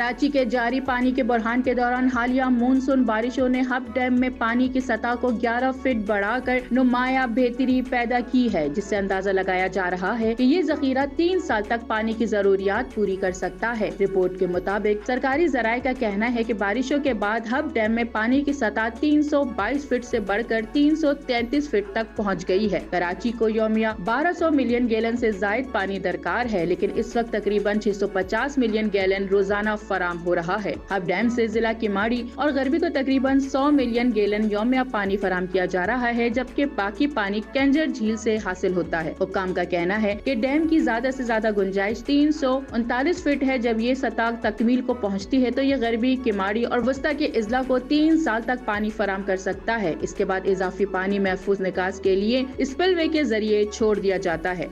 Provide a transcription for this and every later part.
کراچی کے جاری پانی کے بحران کے دوران حالیہ مونسون بارشوں نے ہب ڈیم میں پانی کی سطح کو 11 فٹ بڑھا کر نمایاں بہتری پیدا کی ہے، جس سے اندازہ لگایا جا رہا ہے کہ یہ ذخیرہ 3 سال تک پانی کی ضروریات پوری کر سکتا ہے۔ رپورٹ کے مطابق سرکاری ذرائع کا کہنا ہے کہ بارشوں کے بعد ہب ڈیم میں پانی کی سطح 322 فٹ سے بڑھ کر 333 فٹ تک پہنچ گئی ہے۔ کراچی کو یومیہ 1200 ملین گیلن سے زائد پانی درکار ہے، لیکن اس وقت تقریباً 650 ملین گیلن روزانہ فراہم ہو رہا ہے۔ ہب ڈیم سے ضلع کیماڑی اور غربی کو تقریباً 100 ملین گیلن یومیہ پانی فراہم کیا جا رہا ہے، جبکہ باقی پانی کینجر جھیل سے حاصل ہوتا ہے۔ حکام کا کہنا ہے کہ ڈیم کی زیادہ سے زیادہ گنجائش 339 فٹ ہے۔ جب یہ سطح تکمیل کو پہنچتی ہے تو یہ غربی، کیماڑی اور وسطی کے اضلاع کو 3 سال تک پانی فراہم کر سکتا ہے۔ اس کے بعد اضافی پانی محفوظ نکاس کے لیے اسپل وے کے ذریعے چھوڑ دیا جاتا ہے۔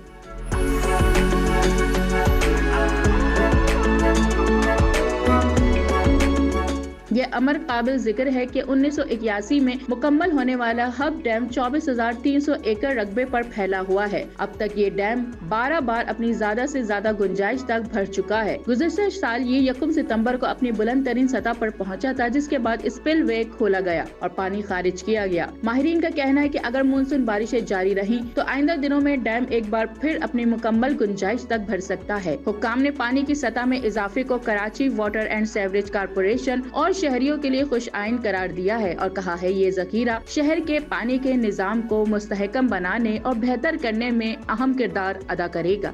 یہ امر قابل ذکر ہے کہ 1981 میں مکمل ہونے والا ہب ڈیم 24,300 ایکڑ رقبے پر پھیلا ہوا ہے۔ اب تک یہ ڈیم 12 بار اپنی زیادہ سے زیادہ گنجائش تک بھر چکا ہے۔ گزشتہ سال یہ 1 ستمبر کو اپنی بلند ترین سطح پر پہنچا تھا، جس کے بعد اسپل وے کھولا گیا اور پانی خارج کیا گیا۔ ماہرین کا کہنا ہے کہ اگر مونسون بارشیں جاری رہیں تو آئندہ دنوں میں ڈیم ایک بار پھر اپنی مکمل گنجائش تک بھر سکتا ہے۔ حکام نے پانی کی سطح میں اضافے کو Karachi water and sewerage corporation اور شہریوں کے لیے خوش آئند قرار دیا ہے اور کہا ہے یہ ذخیرہ شہر کے پانی کے نظام کو مستحکم بنانے اور بہتر کرنے میں اہم کردار ادا کرے گا۔